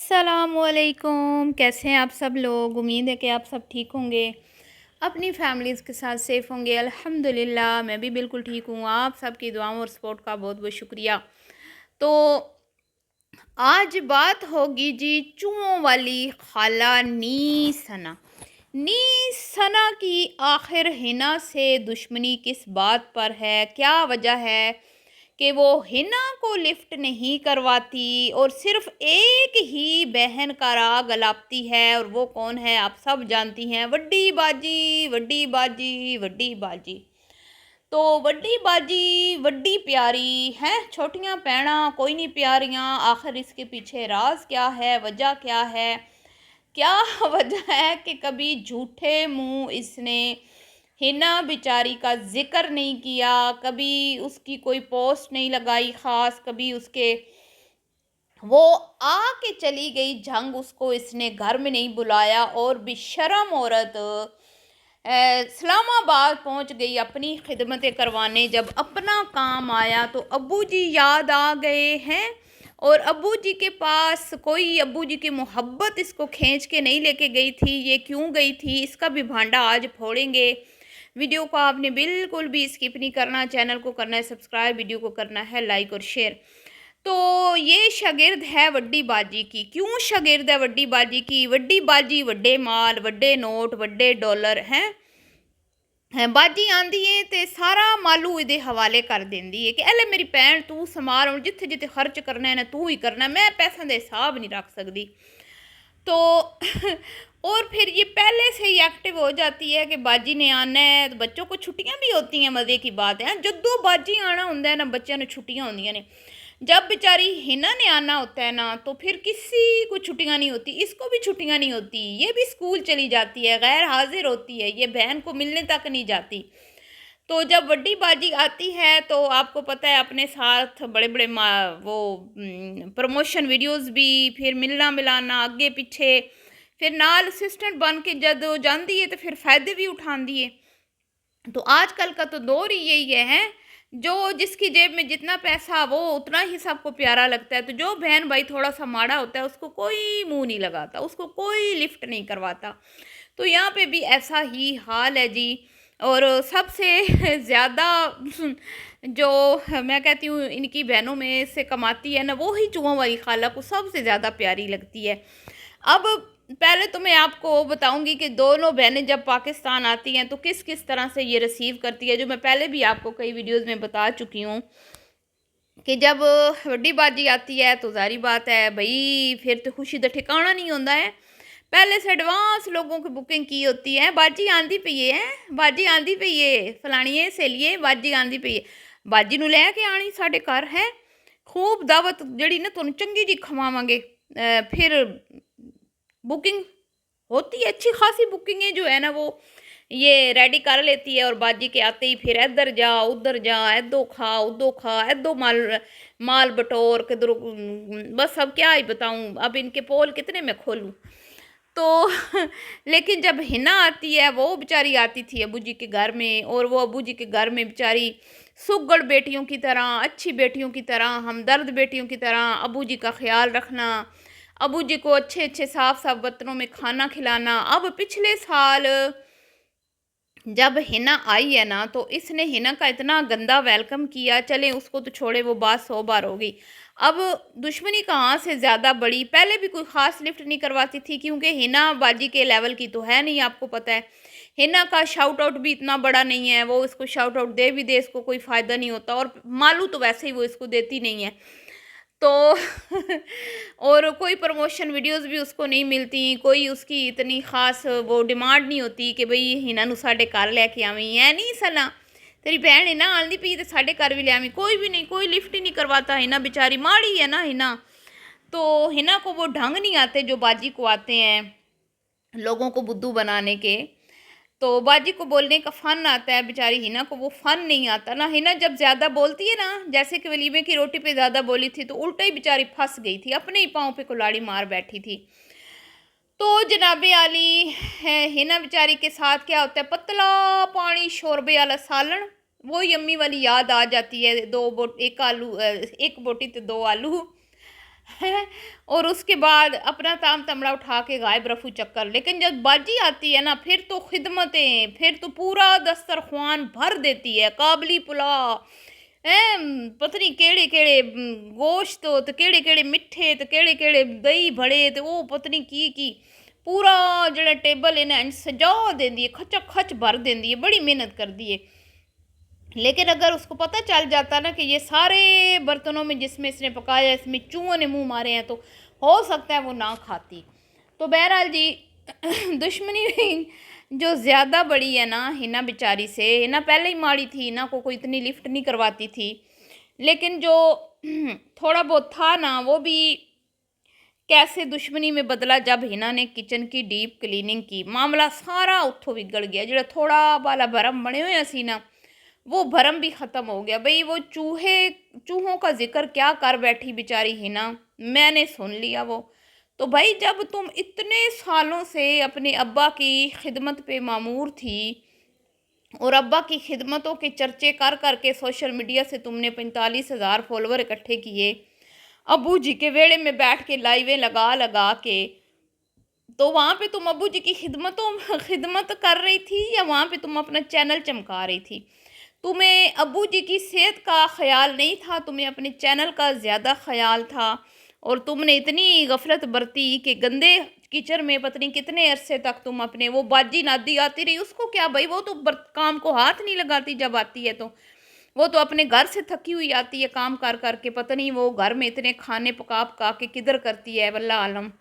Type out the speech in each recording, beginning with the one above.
अस्सलाम वालेकुम। कैसे हैं आप सब लोग? उम्मीद है कि आप सब ठीक होंगे, अपनी फैमिलीज़ के साथ सेफ़ होंगे। अल्हम्दुलिल्लाह मैं भी बिल्कुल ठीक हूँ। आप सबकी दुआओं और सपोर्ट का बहुत बहुत शुक्रिया। तो आज बात होगी जी चूहों वाली खाला नी सना। नी सना की आखिर हिना से दुश्मनी किस बात पर है? क्या वजह है कि वो हिना को लिफ्ट नहीं करवाती और सिर्फ एक ही बहन का राग अलापती है? और वो कौन है? आप सब जानती हैं, वड्डी बाजी, वड्डी बाजी, वड्डी बाजी। तो वड्डी बाजी वड्डी प्यारी हैं, छोटियां भैणा कोई नहीं प्यारियां। आखिर इसके पीछे राज क्या है, वजह क्या है? क्या वजह है कि कभी झूठे मुंह इसने हिना बेचारी का जिक्र नहीं किया, कभी उसकी कोई पोस्ट नहीं लगाई ख़ास, कभी उसके वो आके चली गई जंग, उसको इसने घर में नहीं बुलाया। और बेशरम औरत इस्लामाबाद पहुंच गई अपनी खिदमतें करवाने। जब अपना काम आया तो अब्बू जी याद आ गए हैं, और अब्बू जी के पास कोई अब्बू जी की मोहब्बत इसको खींच के नहीं लेके गई थी। ये क्यों गई थी, इसका भी भांडा आज फोड़ेंगे। वीडियो को आपने बिल्कुल भी स्किप नहीं करना, चैनल को करना है सब्सक्राइब, वीडियो को करना है लाइक और शेयर। तो ये शागिर्द है वड्डी बाजी की। क्यों शागिर्द है वड्डी बाजी की? वड्डी बाजी वड्डे माल, वड्डे नोट, वड्डे डॉलर हैं बाजी आंदी है तो सारा मालू इहदे हवाले कर देंदी है कि एले मेरी भैन तू संभाल, और जिथे जिथे खर्च करना है ना तू ही करना, मैं पैसों के हिसाब नहीं रख सकती। तो और फिर ये पहले से ही एक्टिव हो जाती है कि बाजी ने आना है। तो बच्चों को छुट्टियां भी होती हैं, मज़े की बात है। जदों बाजी आना होंदा है ना, बच्चों ने छुट्टियां होंदियां ने। जब बेचारी हिना ने आना होता है ना, तो फिर किसी को छुट्टियां नहीं होती, इसको भी छुट्टियां नहीं होती। ये भी स्कूल चली जाती है, गैर हाजिर होती है, ये बहन को मिलने तक नहीं जाती। तो जब वड्डी बाजी आती है तो आपको पता है अपने साथ बड़े बड़े वो प्रमोशन वीडियोस भी, फिर मिलना मिलाना आगे पीछे, फिर नाल असिस्टेंट बन के जब जाती है तो फिर फ़ायदे भी उठाती है। तो आजकल का तो दौर ही यही है, जो जिसकी जेब में जितना पैसा वो उतना ही सबको प्यारा लगता है। तो जो बहन भाई थोड़ा सा माड़ा होता है उसको कोई मुंह नहीं लगाता, उसको कोई लिफ्ट नहीं करवाता। तो यहाँ पे भी ऐसा ही हाल है जी। और सबसे ज़्यादा जो मैं कहती हूँ इनकी बहनों में से कमाती है ना, वो ही चूहों वाली खाला को सबसे ज़्यादा प्यारी लगती है। अब पहले तो मैं आपको बताऊंगी कि दोनों बहनें जब पाकिस्तान आती हैं तो किस किस तरह से ये रिसीव करती है, जो मैं पहले भी आपको कई वीडियोस में बता चुकी हूँ कि जब वड्डी बाजी आती है तो जारी बात है भाई, फिर तो खुशी का ठिकाना नहीं होता है। पहले से एडवांस लोगों की बुकिंग की होती है, बाजी आंदी पई है, बाजी आंदी पई है, फलाणिए सहेलीए बाजी आंदी पई है, बाजी नूं लैके आनी साडे घर है, खूब दावत जड़ी ना तुहानूं चंगी जी खवावांगे। फिर बुकिंग होती है, अच्छी खासी बुकिंगें जो है ना वो ये रेडी कर लेती है। और बाजी के आते ही फिर इधर जा उधर जा, उदो खा, इधो माल माल बटोर किधर। बस अब क्या ही बताऊं, अब इनके पोल कितने मैं खोलूं। तो लेकिन जब हिना आती है, वो बेचारी आती थी अबू जी के घर में, और वो अबू जी के घर में बेचारी सुगड़ बेटियों की तरह, अच्छी बेटियों की तरह, हमदर्द बेटियों की तरह अबू जी का ख्याल रखना, अबू जी को अच्छे अच्छे साफ साफ बर्तनों में खाना खिलाना। अब पिछले साल जब हिना आई है ना, तो इसने हिना का इतना गंदा वेलकम किया, चले उसको तो छोड़े, वो बात 100 बार हो गई। अब दुश्मनी कहाँ से ज़्यादा बड़ी, पहले भी कोई ख़ास लिफ्ट नहीं करवाती थी, क्योंकि हिना बाजी के लेवल की तो है नहीं, आपको पता है। हिना का शाउट आउट भी इतना बड़ा नहीं है, वो इसको शाउट आउट दे भी दे इसको कोई फ़ायदा नहीं होता, और मालू तो वैसे ही वो इसको देती नहीं है। तो और कोई प्रमोशन वीडियोस भी उसको नहीं मिलती, कोई उसकी इतनी ख़ास वो डिमांड नहीं होती कि बई हिना नूं साडे घर लैके आवीं। है नहीं सना तेरी भैन हिना आंदी पई ते साडे घर भी ले आवीं, कोई भी नहीं, कोई लिफ्ट ही नहीं करवाता। हिना बेचारी माड़ी है ना हिना, तो हिना को वो ढंग नहीं आते जो बाजी को आते हैं लोगों को बुद्धू बनाने के। तो बाजी को बोलने का फ़न आता है, बेचारी हिना को वो फ़न नहीं आता ना। हिना जब ज़्यादा बोलती है ना, जैसे कि वलीमे की रोटी पे ज़्यादा बोली थी, तो उल्टा ही बेचारी फंस गई थी, अपने ही पाँव पे कुल्हाड़ी मार बैठी थी। तो जनाबे आली है हिना बेचारी के साथ क्या होता है, पतला पानी शोरबे वाला सालन, वो यम्मी वाली याद आ जाती है। एक बोटी तो 2 आलू है। और उसके बाद अपना ताम तमड़ा उठा के गायब रफू चक्कर। लेकिन जब बाजी आती है ना, फिर तो खिदमतें, फिर तो पूरा दस्तरख्वान भर देती है। काबली पुलाव पता नहीं केड़े केड़े गोश्त तो केड़े केड़े मिठे तो केड़े केड़े दही बड़े तो वो पता नहीं की पूरा जो टेबल इन्हें सजा देंदी है, खचा खच भर देंदी है, बड़ी मेहनत कर दी है। लेकिन अगर उसको पता चल जाता ना कि ये सारे बर्तनों में जिसमें इसने पकाया इसमें चूहों ने मुंह मारे हैं, तो हो सकता है वो ना खाती। तो बहरहाल जी दुश्मनी जो ज़्यादा बड़ी है ना हिना बेचारी से, हिना पहले ही माड़ी थी, हिना को कोई इतनी लिफ्ट नहीं करवाती थी। लेकिन जो थोड़ा बहुत था ना, वो भी कैसे दुश्मनी में बदला जब हिना ने किचन की डीप क्लीनिंग की। मामला सारा उत्थों बिगड़ गया। जो थोड़ा बाला भरम बने हुए सी ना, वो भरम भी ख़त्म हो गया। भाई वो चूहों का जिक्र क्या कर बैठी बेचारी हिना, मैंने सुन लिया वो। तो भाई जब तुम इतने सालों से अपने अब्बा की खिदमत पे मामूर थी और अब्बा की खिदमतों के चर्चे कर करके सोशल मीडिया से तुमने 45,000 फॉलोवर इकट्ठे किए, अबू जी के वेड़े में बैठ के लाइवें लगा लगा के, तो वहाँ पे तुम अबू जी की खिदमत कर रही थी या वहाँ पे तुम अपना चैनल चमका रही थी? तुम्हें अबू जी की सेहत का ख्याल नहीं था, तुम्हें अपने चैनल का ज़्यादा ख्याल था। और तुमने इतनी गफलत बरती कि गंदे किचन में पता नहीं कितने अरसे तक तुम अपने वो बाजी नादी आती रही। उसको क्या भाई, वो तो काम को हाथ नहीं लगाती जब आती है, तो वो तो अपने घर से थकी हुई आती है काम कर करके। पता नहीं वो घर में इतने खाने पका पका के किधर करती है वल्ला आलम।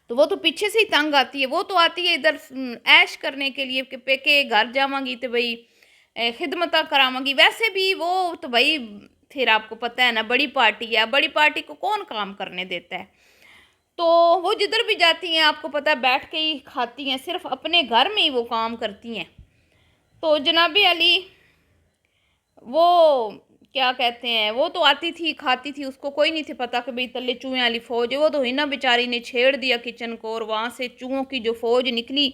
तो वो तो पीछे से ही तंग आती है। वो तो आती है इधर ऐश करने के लिए कि पेके घर जावांगी तो भाई खिदमत करावांगी। वैसे भी वो तो भाई फिर आपको पता है ना, बड़ी पार्टी है, बड़ी पार्टी को कौन काम करने देता है। तो वो जिधर भी जाती हैं आपको पता है बैठ के ही खाती हैं, सिर्फ अपने घर में ही वो काम करती हैं। तो जनाबी अली वो क्या कहते हैं, वो तो आती थी खाती थी, उसको कोई नहीं थे पता कि भाई तले चूहे वाली फ़ौज है। वो तो हिना बेचारी ने छेड़ दिया किचन को, और वहाँ से चूहों की जो फ़ौज निकली,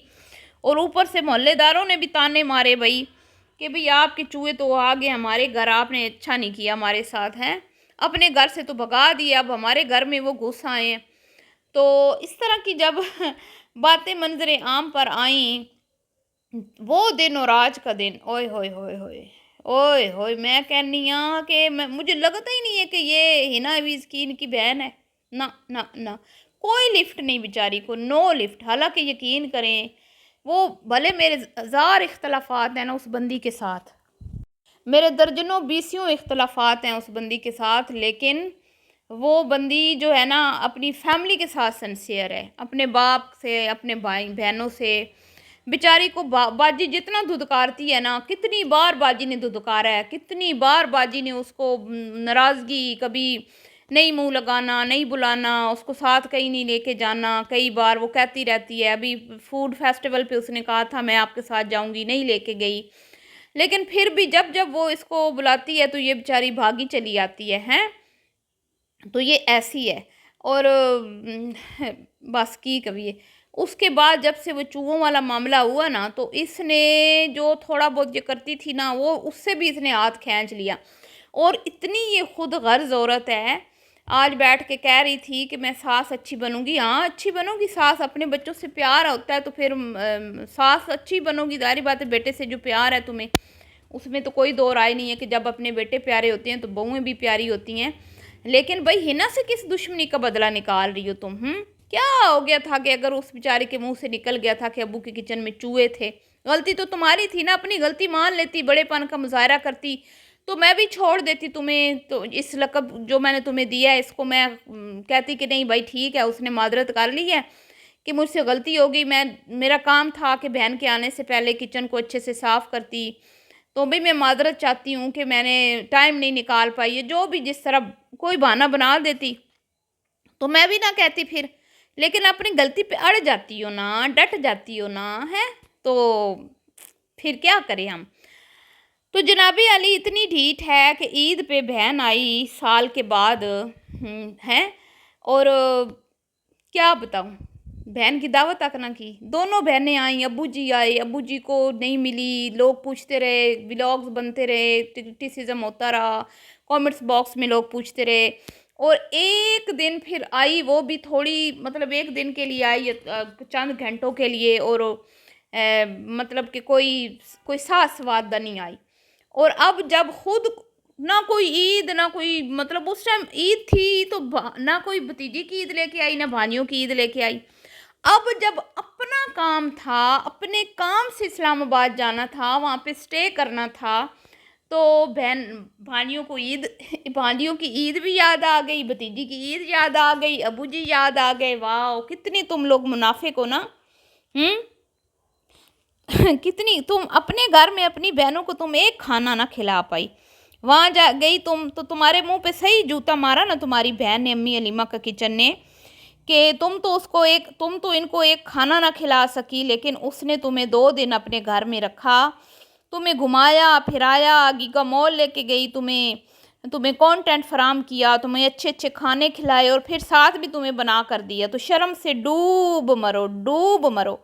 और ऊपर से मोहल्लेदारों ने भी ताने मारे भाई कि भाई आपके चूहे तो आ गए हमारे घर, आपने अच्छा नहीं किया हमारे साथ, हैं अपने घर से तो भगा दिया, अब हमारे घर में वो घुस आए हैं। तो इस तरह की जब बातें मंजर आम पर आई, वो दिन और आज का दिन, ओए होए होए होए ओए होए, मैं कहनी हाँ कि मुझे लगता ही नहीं है कि ये हिना विस्कीन की बहन है। ना ना ना, कोई लिफ्ट नहीं बेचारी को, नो लिफ्ट। हालांकि यकीन करें वो भले मेरे हज़ार इख्तलाफात हैं ना उस बंदी के साथ, मेरे दर्जनों बीसियों इख्तलाफात हैं उस बंदी के साथ, लेकिन वो बंदी जो है ना अपनी फैमिली के साथ सिंसियर है, अपने बाप से, अपने भाई बहनों से। बेचारी को बाजी जितना धुतकारती है ना, कितनी बार बाजी ने धुतकारा है, कितनी बार बाजी ने उसको नाराज़गी, कभी नहीं मुंह लगाना, नहीं बुलाना, उसको साथ कहीं नहीं लेके जाना। कई बार वो कहती रहती है, अभी फूड फेस्टिवल पे उसने कहा था मैं आपके साथ जाऊंगी, नहीं लेके गई। लेकिन फिर भी जब जब वो इसको बुलाती है तो ये बेचारी भागी चली आती है, हैं। तो ये ऐसी है। और बस की कभी है। उसके बाद जब से वो चूहों वाला मामला हुआ ना, तो इसने जो थोड़ा बहुत ये करती थी ना, वो उससे भी इसने हाथ खींच लिया। और इतनी ये खुद गर्ज औरत है, आज बैठ के कह रही थी कि मैं सास अच्छी बनूंगी। हाँ अच्छी बनोगी सास, अपने बच्चों से प्यार होता है तो फिर सास अच्छी बनोगी। जारी बात है, बेटे से जो प्यार है तुम्हें, उसमें तो कोई दो राय नहीं है कि जब अपने बेटे प्यारे होते हैं तो बहुएं भी प्यारी होती हैं। लेकिन भाई हिना से किस दुश्मनी का बदला निकाल रही हो तुम? क्या हो गया था कि अगर उस बेचारे के मुंह से निकल गया था कि अबू के किचन में चूहे थे, गलती तो तुम्हारी थी ना, अपनी गलती मान लेती, बड़ेपन का मुजाहरा करती, तो मैं भी छोड़ देती तुम्हें। तो इस लक़ब जो मैंने तुम्हें दिया है इसको मैं कहती कि नहीं भाई ठीक है, उसने मादरत कर ली है कि मुझसे गलती हो गई, मेरा काम था कि बहन के आने से पहले किचन को अच्छे से साफ़ करती, तो भाई मैं मादरत चाहती हूँ कि मैंने टाइम नहीं निकाल पाई है। जो भी जिस तरह कोई बहाना बना देती तो मैं भी ना कहती फिर, लेकिन अपनी गलती पे अड़ जाती हो ना, डट जाती हो ना, है तो फिर क्या करें हम। तो जनाबी अली इतनी ढीठ है कि ईद पे बहन आई साल के बाद, हैं। और क्या बताऊँ, बहन की दावत तक ना की। दोनों बहनें आई, अब्बू जी आए, अब्बू जी को नहीं मिली, लोग पूछते रहे, व्लॉग्स बनते रहे, क्रिटिसिज्म होता रहा, कमेंट्स बॉक्स में लोग पूछते रहे اور ایک دن پھر آئی، وہ بھی تھوڑی مطلب ایک دن کے لیے آئی، چند گھنٹوں کے لیے، اور مطلب کہ کوئی ساز سوادہ نہیں آئی۔ اور اب جب خود نہ کوئی عید، نہ کوئی مطلب اس ٹائم عید تھی تو نہ کوئی بھتیجی کی عید لے کے آئی، نہ بھانیوں کی عید لے کے آئی۔ اب جب اپنا کام تھا، اپنے کام سے اسلام آباد جانا تھا، وہاں پہ سٹے کرنا تھا، تو بھانیوں کو عید، بھانیوں کی عید بھی یاد آ گئی، بھتیجی کی عید یاد آ گئی، ابو جی یاد آ گئے۔ واہ، کتنی تم لوگ منافق ہو نا، کتنی تم اپنے گھر میں اپنی بہنوں کو تم ایک کھانا نہ کھلا پائی، وہاں جا گئی تم تو تمہارے منہ پہ صحیح جوتا مارا نا تمہاری بہن نے، امی علیمہ کا کچن نے، کہ تم تو ان کو ایک کھانا نہ کھلا سکی، لیکن اس نے تمہیں 2 دن اپنے گھر میں رکھا، تمہیں گھمایا پھرایا، گیگا مال لے کے گئی، تمہیں کانٹینٹ فراہم کیا، تمہیں اچھے اچھے کھانے کھلائے، اور پھر ساتھ بھی تمہیں بنا کر دیا، تو شرم سے ڈوب مرو، ڈوب مرو۔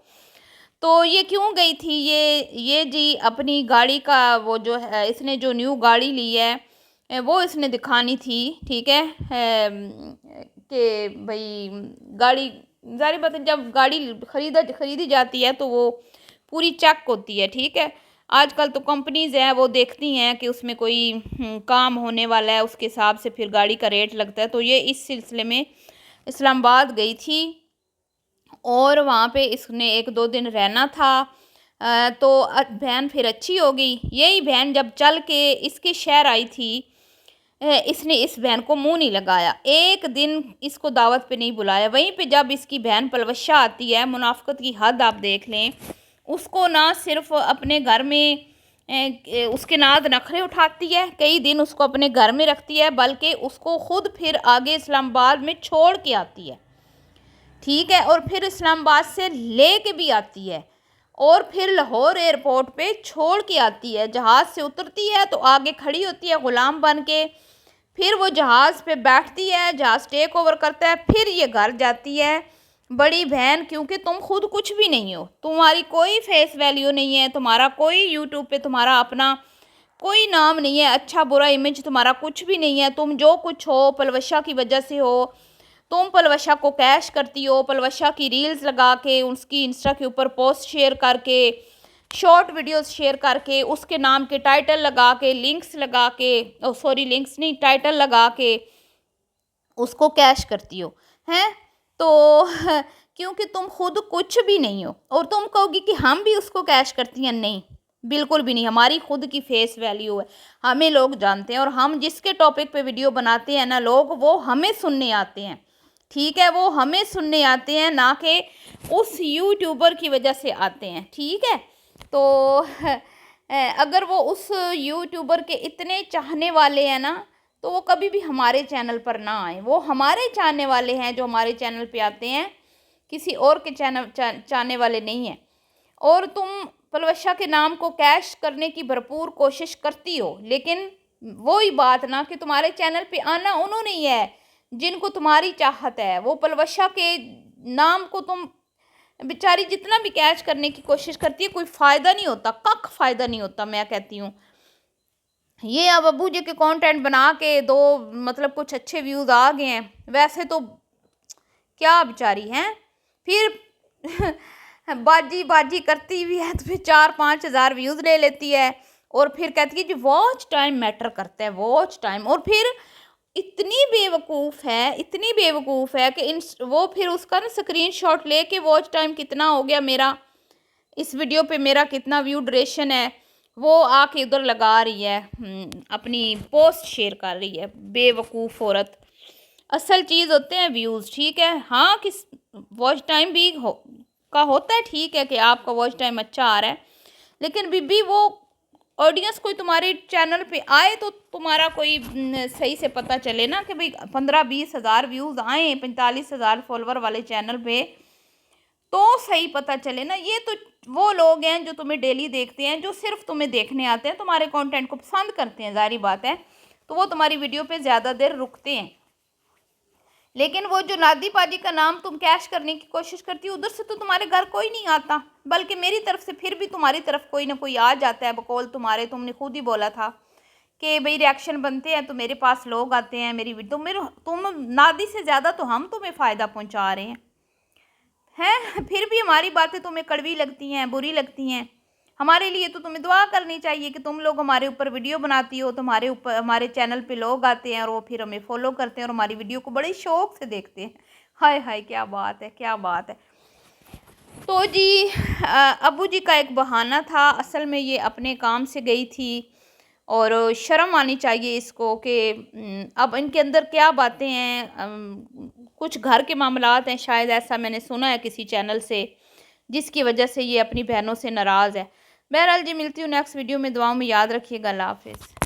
تو یہ کیوں گئی تھی؟ یہ جی اپنی گاڑی کا وہ جو ہے، اس نے جو نیو گاڑی لی ہے وہ اس نے دکھانی تھی، ٹھیک ہے، کہ بھئی گاڑی، ظاہر بات ہے جب گاڑی خریدی جاتی ہے تو وہ پوری چیک ہوتی ہے، ٹھیک ہے۔ آج کل تو کمپنیز ہیں وہ دیکھتی ہیں کہ اس میں کوئی کام ہونے والا ہے، اس کے حساب سے پھر گاڑی کا ریٹ لگتا ہے۔ تو یہ اس سلسلے میں اسلام آباد گئی تھی، اور وہاں پہ اس نے 1-2 دن رہنا تھا، تو بہن پھر اچھی ہو گئی۔ یہی بہن جب چل کے اس کے شہر آئی تھی، اس نے اس بہن کو منہ نہیں لگایا، ایک دن اس کو دعوت پہ نہیں بلایا۔ وہیں پہ جب اس کی بہن پلوشہ آتی ہے، منافقت کی حد آپ دیکھ لیں، اس کو نہ صرف اپنے گھر میں اس کے ناز نخرے اٹھاتی ہے، کئی دن اس کو اپنے گھر میں رکھتی ہے، بلکہ اس کو خود پھر آگے اسلام آباد میں چھوڑ کے آتی ہے، ٹھیک ہے، اور پھر اسلام آباد سے لے کے بھی آتی ہے، اور پھر لاہور ایئرپورٹ پہ چھوڑ کے آتی ہے، جہاز سے اترتی ہے تو آگے کھڑی ہوتی ہے غلام بن کے، پھر وہ جہاز پہ بیٹھتی ہے، جہاز ٹیک اوور کرتا ہے، پھر یہ گھر جاتی ہے بڑی بہن، کیونکہ تم خود کچھ بھی نہیں ہو، تمہاری کوئی فیس ویلیو نہیں ہے، تمہارا کوئی یوٹیوب پہ تمہارا اپنا کوئی نام نہیں ہے، اچھا برا امیج تمہارا کچھ بھی نہیں ہے، تم جو کچھ ہو پلوشہ کی وجہ سے ہو، تم پلوشہ کو کیش کرتی ہو، پلوشہ کی ریلز لگا کے، اس کی انسٹا کے اوپر پوسٹ شیئر کر کے، شارٹ ویڈیوز شیئر کر کے، اس کے نام کے ٹائٹل لگا کے، لنکس لگا کے، لنکس نہیں، ٹائٹل لگا کے اس کو کیش کرتی ہو ہیں، تو کیونکہ تم خود کچھ بھی نہیں ہو، اور تم کہو گی کہ ہم بھی اس کو کیش کرتی ہیں، نہیں، بالکل بھی نہیں، ہماری خود کی فیس ویلیو ہے، ہمیں لوگ جانتے ہیں، اور ہم جس کے ٹاپک پہ ویڈیو بناتے ہیں نا لوگ، وہ ہمیں سننے آتے ہیں، ٹھیک ہے، وہ ہمیں سننے آتے ہیں، نہ کہ اس یوٹیوبر کی وجہ سے آتے ہیں، ٹھیک ہے۔ تو اگر وہ اس یوٹیوبر کے اتنے چاہنے والے ہیں نا، تو وہ کبھی بھی ہمارے چینل پر نہ آئیں، وہ ہمارے چاہنے والے ہیں جو ہمارے چینل پہ آتے ہیں، کسی اور کے چینل چاہنے والے نہیں ہیں۔ اور تم پلوشہ کے نام کو کیش کرنے کی بھرپور کوشش کرتی ہو، لیکن وہی بات نا کہ تمہارے چینل پہ آنا انہوں نے ہے جن کو تمہاری چاہت ہے، وہ پلوشہ کے نام کو تم بیچاری جتنا بھی کیچ کرنے کی کوشش کرتی ہے، کوئی فائدہ نہیں ہوتا، کک فائدہ نہیں ہوتا، میں کہتی ہوں۔ یہ اب ابو جی کے کانٹینٹ بنا کے مطلب کچھ اچھے ویوز آ گئے ہیں، ویسے تو کیا بیچاری ہیں، پھر باجی کرتی بھی ہے تو پھر 4-5 ہزار ویوز لے لیتی ہے، اور پھر کہتی ہے جی واچ ٹائم میٹر کرتا ہے، واچ ٹائم، اور پھر اتنی بے وقوف ہے کہ وہ پھر اس کا نا اسکرین شاٹ لے کے واچ ٹائم کتنا ہو گیا میرا، اس ویڈیو پہ میرا کتنا ویو ڈریشن ہے، وہ آ کے ادھر لگا رہی ہے، اپنی پوسٹ شیئر کر رہی ہے، بے وقوف عورت۔ اصل چیز ہوتے ہیں ویوز، ٹھیک ہے، ہاں کس واچ ٹائم بھی کا ہوتا ہے، ٹھیک ہے کہ آپ کا واچ ٹائم اچھا آ رہا ہے، لیکن بھی وہ آڈینس کوئی تمہارے چینل پہ آئے تو تمہارا کوئی صحیح سے پتہ چلے نا، کہ بھئی 15-20 ہزار ویوز آئیں 45 ہزار فالوور والے چینل پہ، تو صحیح پتہ چلے نا۔ یہ تو وہ لوگ ہیں جو تمہیں ڈیلی دیکھتے ہیں، جو صرف تمہیں دیکھنے آتے ہیں، تمہارے کانٹینٹ کو پسند کرتے ہیں، ظاہری بات ہے، تو وہ تمہاری ویڈیو پہ زیادہ دیر رکتے ہیں، لیکن وہ جو نادی باجی کا نام تم کیش کرنے کی کوشش کرتی ہو، ادھر سے تو تمہارے گھر کوئی نہیں آتا، بلکہ میری طرف سے پھر بھی تمہاری طرف کوئی نہ کوئی آ جاتا ہے، بقول تمہارے، تم نے خود ہی بولا تھا کہ بھئی ریاکشن بنتے ہیں تو میرے پاس لوگ آتے ہیں میری تم نادی سے زیادہ تو ہم تمہیں فائدہ پہنچا رہے ہیں پھر بھی ہماری باتیں تمہیں کڑوی لگتی ہیں، بری لگتی ہیں۔ ہمارے لیے تو تمہیں دعا کرنی چاہیے کہ تم لوگ ہمارے اوپر ویڈیو بناتی ہو، تمہارے اوپر ہمارے چینل پہ لوگ آتے ہیں اور وہ پھر ہمیں فالو کرتے ہیں اور ہماری ویڈیو کو بڑے شوق سے دیکھتے ہیں۔ ہائے ہائے کیا بات ہے، کیا بات ہے۔ تو جی ابو جی کا ایک بہانہ تھا، اصل میں یہ اپنے کام سے گئی تھی اور شرم آنی چاہیے اس کو کہ اب ان کے اندر کیا باتیں ہیں، کچھ گھر کے معاملات ہیں شاید، ایسا میں نے سنا ہے کسی چینل سے، جس کی وجہ سے یہ اپنی بہنوں سے ناراض ہے۔ بہرحال جی ملتی ہوں نیکسٹ ویڈیو میں، دعاؤں میں یاد رکھیے گا، اللہ حافظ۔